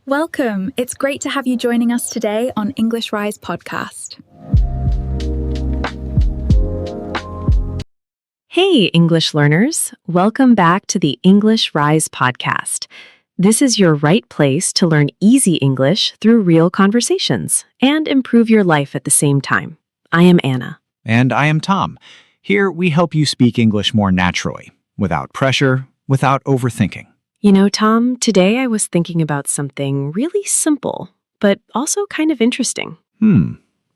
Welcome. It's great to have you joining us today on English Rise podcast. Hey, English learners. Welcome back to the English Rise podcast. This is your right place to learn easy English through real conversations and improve your life at the same time. I am Anna. And I am Tom. Here we help you speak English more naturally, without pressure, without overthinking. You know, Tom, today I was thinking about something really simple, but also kind of interesting.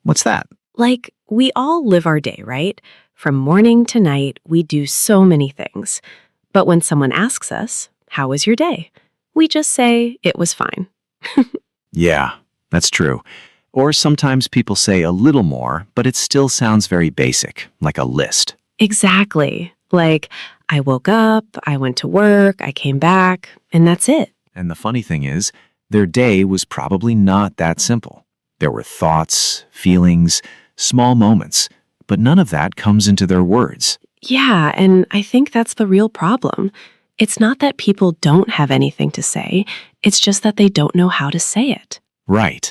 What's that? Like, we all live our day, right? From morning to night, we do so many things. But when someone asks us, "How was your day?" we just say, "It was fine." Yeah, that's true. Or sometimes people say a little more, but it still sounds very basic, like a list. Exactly. Like, I woke up, I went to work, I came back, and that's it. And the funny thing is, their day was probably not that simple. There were thoughts, feelings, small moments, but none of that comes into their words. Yeah, and I think that's the real problem. It's not that people don't have anything to say, it's just that they don't know how to say it. Right.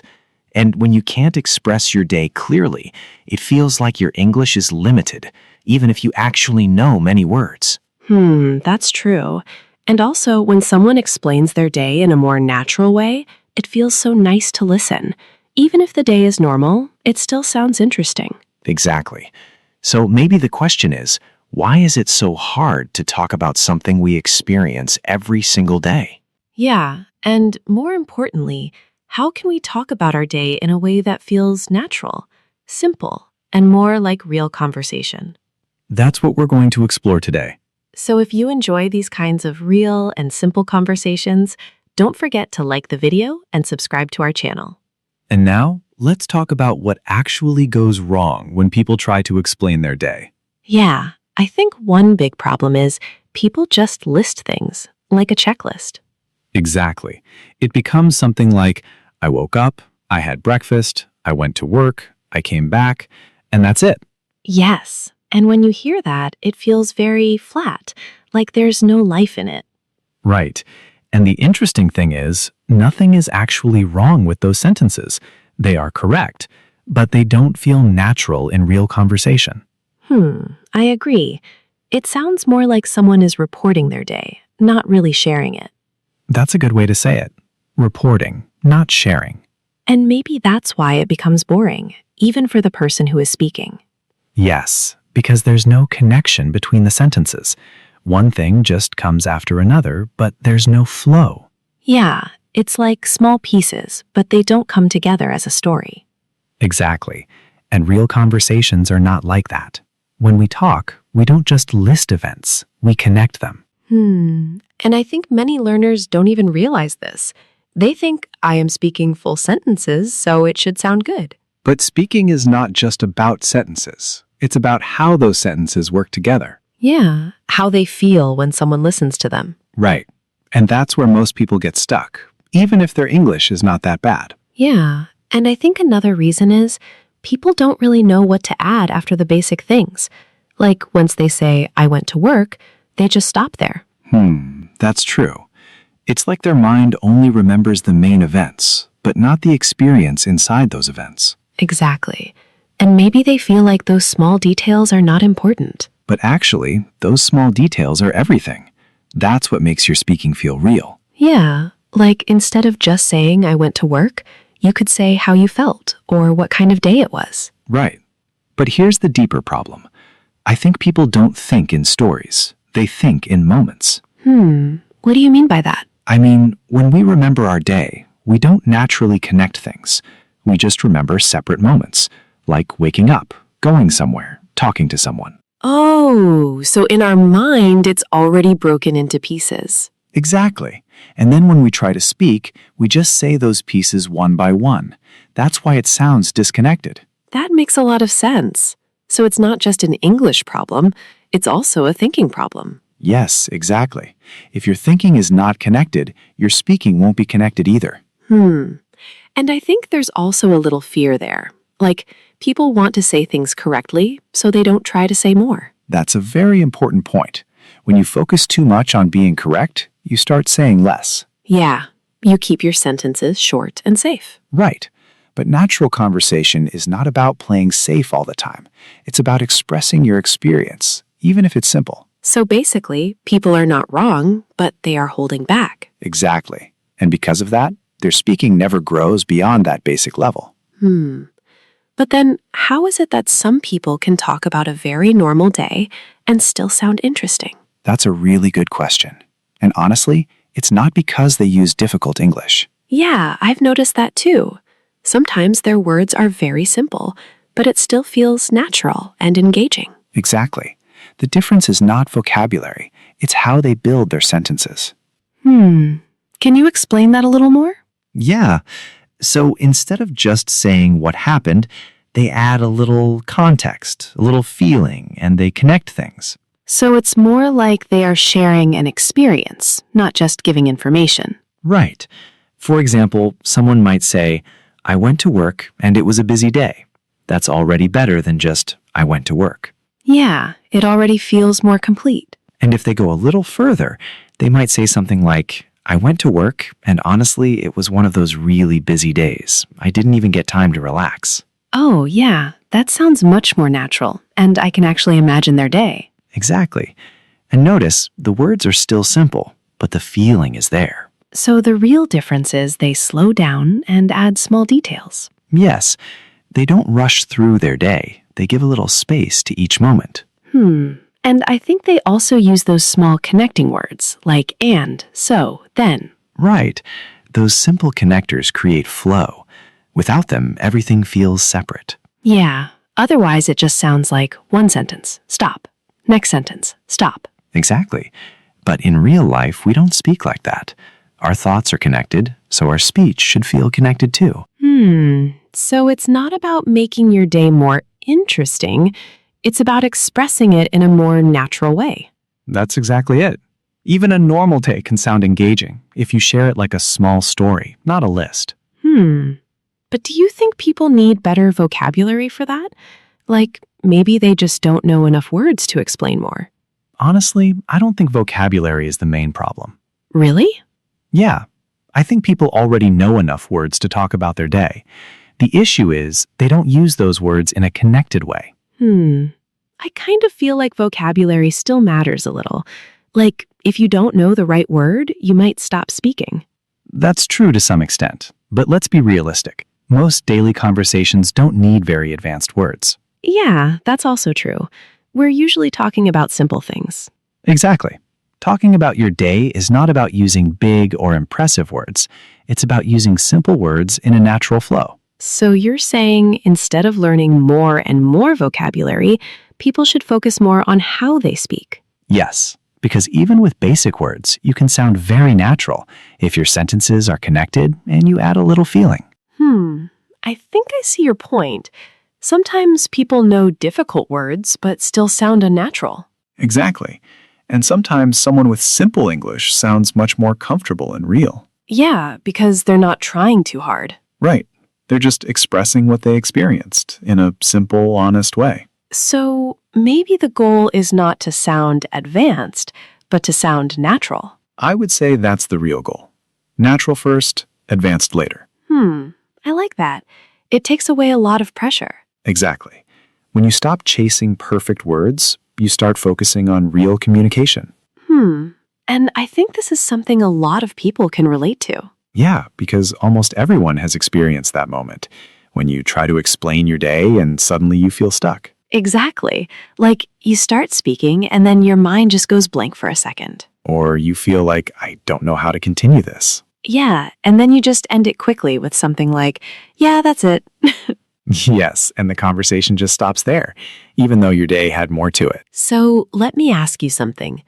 And when you can't express your day clearly, it feels like your English is limited, even if you actually know many words. That's true. And also, when someone explains their day in a more natural way, it feels so nice to listen. Even if the day is normal, it still sounds interesting. Exactly. So maybe the question is, why is it so hard to talk about something we experience every single day? Yeah, and more importantly, how can we talk about our day in a way that feels natural, simple, and more like real conversation? That's what we're going to explore today. So if you enjoy these kinds of real and simple conversations, don't forget to like the video and subscribe to our channel. And now, let's talk about what actually goes wrong when people try to explain their day. Yeah, I think one big problem is people just list things, like a checklist. Exactly. It becomes something like, I woke up, I had breakfast, I went to work, I came back, and that's it. Yes, and when you hear that, it feels very flat, like there's no life in it. Right. And the interesting thing is, nothing is actually wrong with those sentences. They are correct, but they don't feel natural in real conversation. I agree. It sounds more like someone is reporting their day, not really sharing it. That's a good way to say it. Reporting, not sharing. And maybe that's why it becomes boring, even for the person who is speaking. Yes, because there's no connection between the sentences. One thing just comes after another, but there's no flow. Yeah, it's like small pieces, but they don't come together as a story. Exactly. And real conversations are not like that. When we talk, we don't just list events, we connect them. And I think many learners don't even realize this. They think, I am speaking full sentences, so it should sound good. But speaking is not just about sentences. It's about how those sentences work together. Yeah, how they feel when someone listens to them. Right. And that's where most people get stuck, even if their English is not that bad. Yeah, and I think another reason is people don't really know what to add after the basic things. Like once they say, I went to work, they just stop there. That's true. It's like their mind only remembers the main events, but not the experience inside those events. Exactly. And maybe they feel like those small details are not important. But actually, those small details are everything. That's what makes your speaking feel real. Yeah, like instead of just saying I went to work, you could say how you felt or what kind of day it was. Right. But here's the deeper problem. I think people don't think in stories. They think in moments. What do you mean by that? I mean, when we remember our day, we don't naturally connect things. We just remember separate moments, like waking up, going somewhere, talking to someone. Oh, so in our mind, it's already broken into pieces. Exactly. And then when we try to speak, we just say those pieces one by one. That's why it sounds disconnected. That makes a lot of sense. So it's not just an English problem, it's also a thinking problem. Yes, exactly. If your thinking is not connected, your speaking won't be connected either. And I think there's also a little fear there. Like, people want to say things correctly, so they don't try to say more. That's a very important point. When you focus too much on being correct, you start saying less. Yeah, You keep your sentences short and safe. Right. But natural conversation is not about playing safe all the time. It's about expressing your experience, even if it's simple. So basically, people are not wrong, but they are holding back. Exactly. And because of that, their speaking never grows beyond that basic level. But then, how is it that some people can talk about a very normal day and still sound interesting? That's a really good question. And honestly, it's not because they use difficult English. Yeah, I've noticed that too. Sometimes their words are very simple, but it still feels natural and engaging. Exactly. The difference is not vocabulary, it's how they build their sentences. Can you explain that a little more? Yeah. So instead of just saying what happened, they add a little context, a little feeling, and they connect things. So it's more like they are sharing an experience, not just giving information. Right. For example, someone might say, I went to work and it was a busy day. That's already better than just, I went to work. Yeah, it already feels more complete. And if they go a little further, they might say something like, I went to work, and honestly, it was one of those really busy days. I didn't even get time to relax. Oh, yeah, that sounds much more natural, and I can actually imagine their day. Exactly. And notice, the words are still simple, but the feeling is there. So the real difference is they slow down and add small details. Yes, they don't rush through their day. They give a little space to each moment. And I think they also use those small connecting words, like and, so, then. Right. Those simple connectors create flow. Without them, everything feels separate. Yeah, otherwise it just sounds like one sentence, stop. Next sentence, stop. Exactly. But in real life, we don't speak like that. Our thoughts are connected, so our speech should feel connected too. So it's not about making your day more interesting. It's about expressing it in a more natural way. That's exactly it. Even a normal day can sound engaging if you share it like a small story, not a list. But do you think people need better vocabulary for that? Like, maybe they just don't know enough words to explain more. Honestly, I don't think vocabulary is the main problem. Really? Yeah, I think people already know enough words to talk about their day. The issue is they don't use those words in a connected way. I kind of feel like vocabulary still matters a little. Like, if you don't know the right word, you might stop speaking. That's true to some extent, but let's be realistic. Most daily conversations don't need very advanced words. Yeah, that's also true. We're usually talking about simple things. Exactly. Talking about your day is not about using big or impressive words. It's about using simple words in a natural flow. So you're saying instead of learning more and more vocabulary, people should focus more on how they speak. Yes, because even with basic words, you can sound very natural if your sentences are connected and you add a little feeling. I think I see your point. Sometimes people know difficult words but still sound unnatural. Exactly. And sometimes someone with simple English sounds much more comfortable and real. Yeah, because they're not trying too hard. Right. They're just expressing what they experienced in a simple, honest way. So maybe the goal is not to sound advanced, but to sound natural. I would say that's the real goal. Natural first, advanced later. I like that. It takes away a lot of pressure. Exactly. When you stop chasing perfect words, you start focusing on real communication. And I think this is something a lot of people can relate to. Yeah, because almost everyone has experienced that moment when you try to explain your day and suddenly you feel stuck. Exactly. Like you start speaking and then your mind just goes blank for a second. Or you feel like, I don't know how to continue this. Yeah, and then you just end it quickly with something like, yeah, that's it. Yes, and the conversation just stops there, even though your day had more to it. So let me ask you something.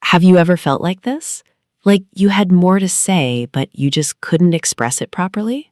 Have you ever felt like this? Like you had more to say, but you just couldn't express it properly?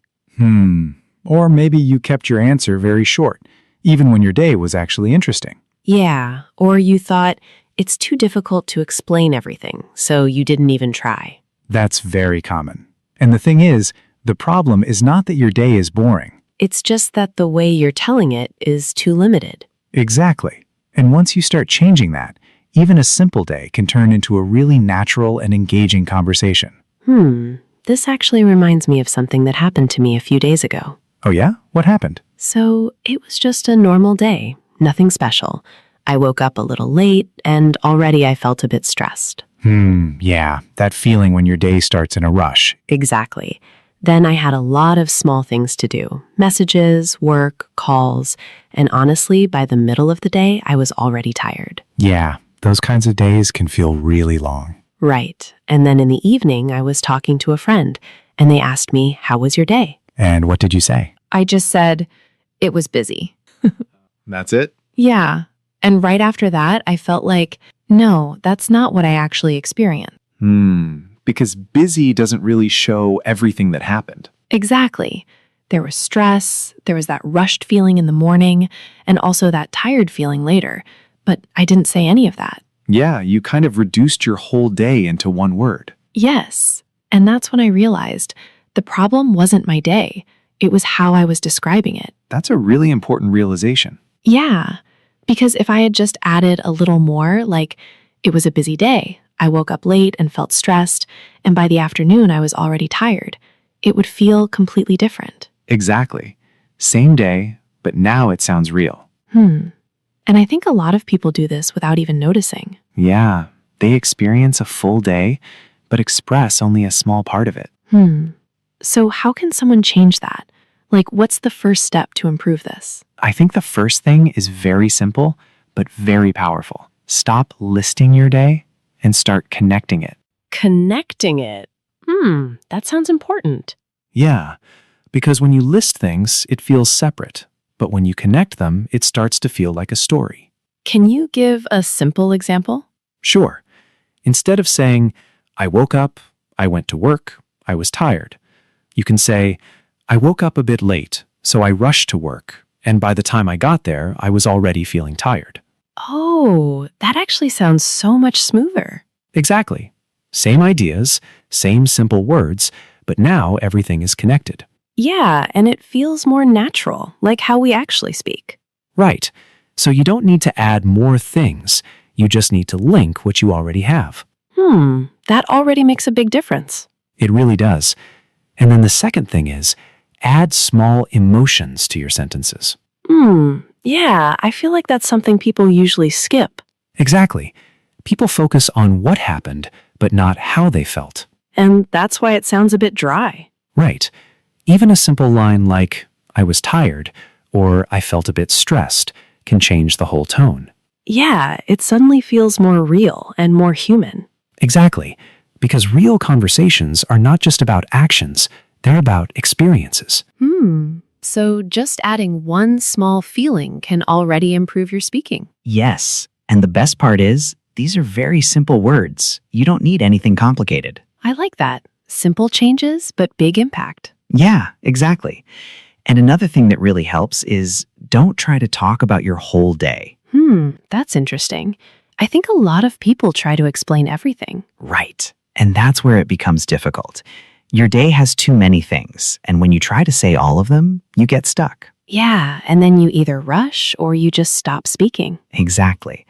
Or maybe you kept your answer very short, even when your day was actually interesting. Yeah, or you thought it's too difficult to explain everything, so you didn't even try. That's very common. And the thing is, the problem is not that your day is boring. It's just that the way you're telling it is too limited. Exactly. And once you start changing that, even a simple day can turn into a really natural and engaging conversation. this actually reminds me of something that happened to me a few days ago. Oh yeah? What happened? So it was just a normal day, nothing special. I woke up a little late, and already I felt a bit stressed. Yeah, that feeling when your day starts in a rush. Exactly. Then I had a lot of small things to do. Messages, work, calls, and honestly, by the middle of the day, I was already tired. Yeah, those kinds of days can feel really long. Right. And then in the evening, I was talking to a friend, and they asked me, "How was your day?" And what did you say? I just said, it was busy. That's it? Yeah. And right after that, I felt like, no, that's not what I actually experienced. Because busy doesn't really show everything that happened. Exactly. There was stress, there was that rushed feeling in the morning, and also that tired feeling later. But I didn't say any of that. Yeah, you kind of reduced your whole day into one word. Yes. And that's when I realized the problem wasn't my day. It was how I was describing it. That's a really important realization. Yeah. Because if I had just added a little more, like, it was a busy day, I woke up late and felt stressed, and by the afternoon I was already tired, it would feel completely different. Exactly. Same day, but now it sounds real. And I think a lot of people do this without even noticing. Yeah, they experience a full day, but express only a small part of it. So how can someone change that? Like, what's the first step to improve this? I think the first thing is very simple, but very powerful. Stop listing your day and start connecting it. Connecting it. That sounds important. Yeah, because when you list things, it feels separate. But when you connect them, it starts to feel like a story. Can you give a simple example? Sure. Instead of saying, I woke up, I went to work, I was tired, you can say, I woke up a bit late, so I rushed to work, and by the time I got there, I was already feeling tired. Oh, that actually sounds so much smoother. Exactly. Same ideas, same simple words, but now everything is connected. Yeah, and it feels more natural, like how we actually speak. Right. So you don't need to add more things. You just need to link what you already have. That already makes a big difference. It really does. And then the second thing is, add small emotions to your sentences. Yeah, I feel like that's something people usually skip. Exactly. People focus on what happened, but not how they felt. And that's why it sounds a bit dry. Right. Even a simple line like, I was tired, or I felt a bit stressed, can change the whole tone. Yeah, it suddenly feels more real and more human. Exactly. Because real conversations are not just about actions, they're about experiences. So just adding one small feeling can already improve your speaking. Yes, and the best part is, these are very simple words. You don't need anything complicated. I like that. Simple changes, but big impact. Yeah, exactly. And another thing that really helps is don't try to talk about your whole day. That's interesting. I think a lot of people try to explain everything. Right. And that's where it becomes difficult. Your day has too many things, and when you try to say all of them, you get stuck. Yeah, and then you either rush or you just stop speaking. Exactly.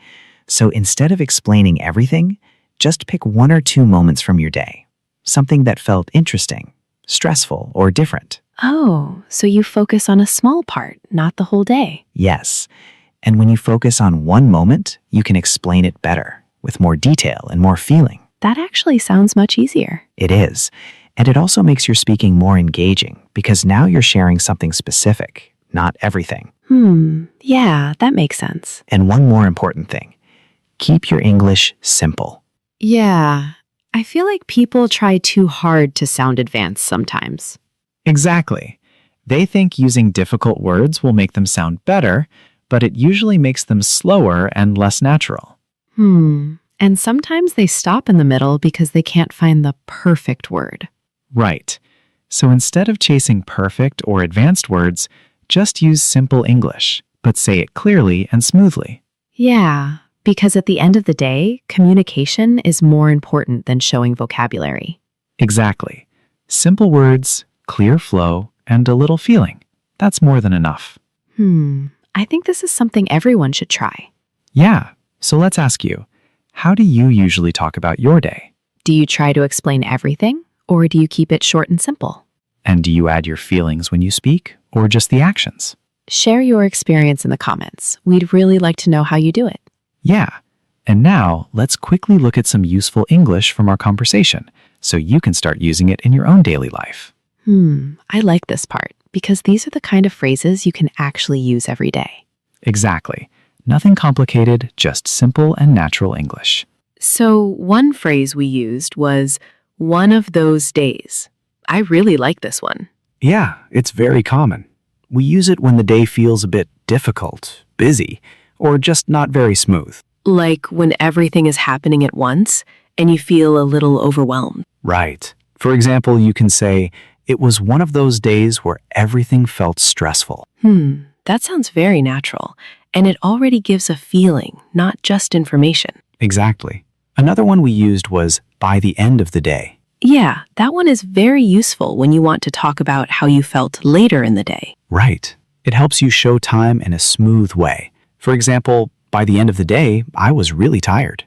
So instead of explaining everything, just pick 1 or 2 moments from your day. Something that felt interesting, stressful, or different. Oh, so you focus on a small part, not the whole day. Yes. And when you focus on one moment, you can explain it better, with more detail and more feeling. That actually sounds much easier. It is. And it also makes your speaking more engaging, because now you're sharing something specific, not everything. Yeah, that makes sense. And one more important thing. Keep your English simple. Yeah, I feel like people try too hard to sound advanced sometimes. Exactly. They think using difficult words will make them sound better, but it usually makes them slower and less natural. And sometimes they stop in the middle because they can't find the perfect word. Right. So instead of chasing perfect or advanced words, just use simple English, but say it clearly and smoothly. Yeah, because at the end of the day, communication is more important than showing vocabulary. Exactly. Simple words, clear flow, and a little feeling. That's more than enough. I think this is something everyone should try. Yeah. So let's ask you, how do you usually talk about your day? Do you try to explain everything? Or do you keep it short and simple? And do you add your feelings when you speak, or just the actions? Share your experience in the comments. We'd really like to know how you do it. Yeah. And now, let's quickly look at some useful English from our conversation, so you can start using it in your own daily life. I like this part, because these are the kind of phrases you can actually use every day. Exactly. Nothing complicated, just simple and natural English. So one phrase we used was, one of those days. I really like this one. Yeah, it's very common. We use it when the day feels a bit difficult, busy, or just not very smooth. Like when everything is happening at once and you feel a little overwhelmed. Right. For example, you can say, it was one of those days where everything felt stressful. That sounds very natural, and it already gives a feeling, not just information. Exactly. Another one we used was by the end of the day. Yeah, that one is very useful when you want to talk about how you felt later in the day. Right. It helps you show time in a smooth way. For example, by the end of the day, I was really tired.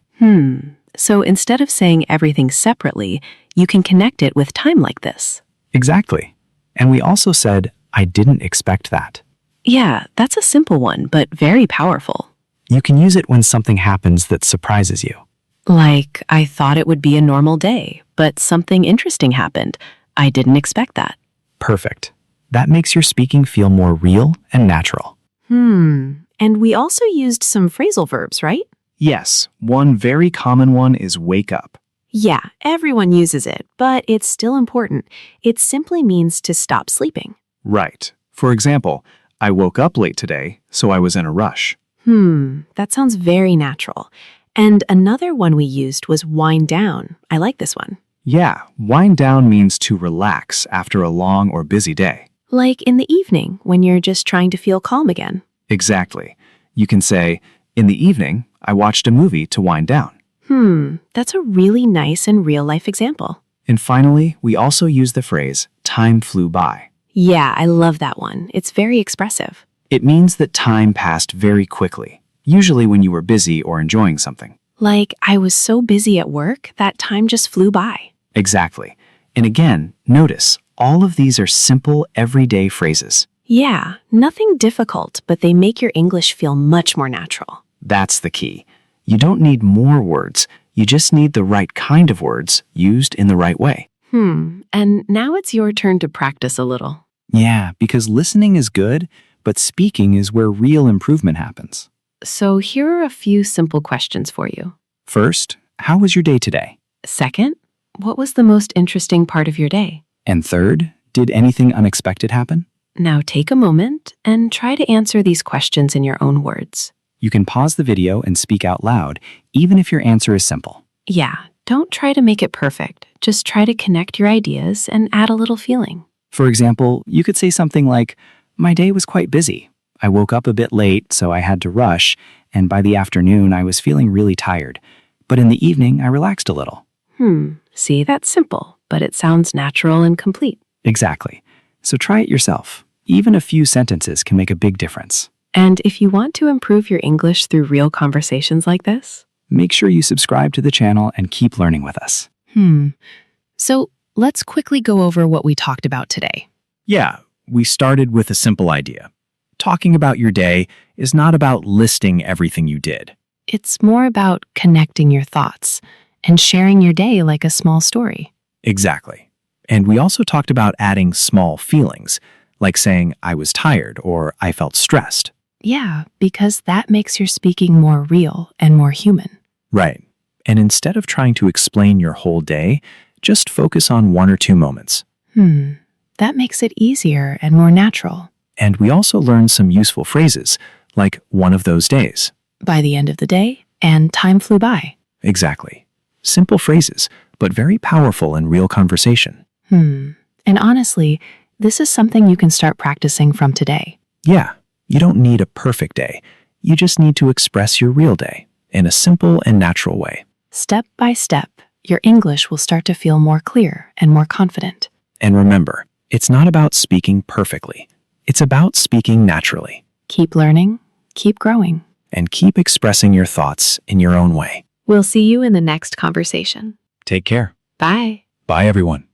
So instead of saying everything separately, you can connect it with time like this. Exactly. And we also said, I didn't expect that. Yeah, that's a simple one, but very powerful. You can use it when something happens that surprises you. Like, I thought it would be a normal day, but something interesting happened. I didn't expect that. Perfect. That makes your speaking feel more real and natural. And we also used some phrasal verbs, right? Yes, one very common one is wake up. Yeah, everyone uses it, but it's still important. It simply means to stop sleeping. Right. For example, I woke up late today, so I was in a rush. That sounds very natural. And another one we used was wind down. I like this one. Yeah, wind down means to relax after a long or busy day. Like in the evening when you're just trying to feel calm again. Exactly. You can say, in the evening, I watched a movie to wind down. That's a really nice and real-life example. And finally, we also use the phrase, time flew by. Yeah, I love that one. It's very expressive. It means that time passed very quickly, usually when you were busy or enjoying something. Like, I was so busy at work that time just flew by. Exactly. And again, notice, all of these are simple, everyday phrases. Yeah, nothing difficult, but they make your English feel much more natural. That's the key. You don't need more words. You just need the right kind of words used in the right way. And now it's your turn to practice a little. Yeah, because listening is good, but speaking is where real improvement happens. So here are a few simple questions for you. First, how was your day today? Second, what was the most interesting part of your day? And third, did anything unexpected happen? Now take a moment and try to answer these questions in your own words. You can pause the video and speak out loud, even if your answer is simple. Yeah, don't try to make it perfect. Just try to connect your ideas and add a little feeling. For example, you could say something like, my day was quite busy. I woke up a bit late, so I had to rush, and by the afternoon I was feeling really tired. But in the evening, I relaxed a little. See, that's simple, but it sounds natural and complete. Exactly. So try it yourself. Even a few sentences can make a big difference. And if you want to improve your English through real conversations like this, Make sure you subscribe to the channel and keep learning with us. So let's quickly go over what we talked about today. Yeah, we started with a simple idea. Talking about your day is not about listing everything you did. It's more about connecting your thoughts and sharing your day like a small story. Exactly. And we also talked about adding small feelings, like saying, I was tired or I felt stressed. Yeah, because that makes your speaking more real and more human. Right. And instead of trying to explain your whole day, just focus on 1 or 2 moments. That makes it easier and more natural. And we also learned some useful phrases, like one of those days. By the end of the day, and time flew by. Exactly. Simple phrases, but very powerful in real conversation. And honestly, this is something you can start practicing from today. Yeah, you don't need a perfect day. You just need to express your real day in a simple and natural way. Step by step, your English will start to feel more clear and more confident. And remember, it's not about speaking perfectly. It's about speaking naturally. Keep learning, keep growing. And keep expressing your thoughts in your own way. we'll see you in the next conversation. Take care. Bye. Bye, everyone.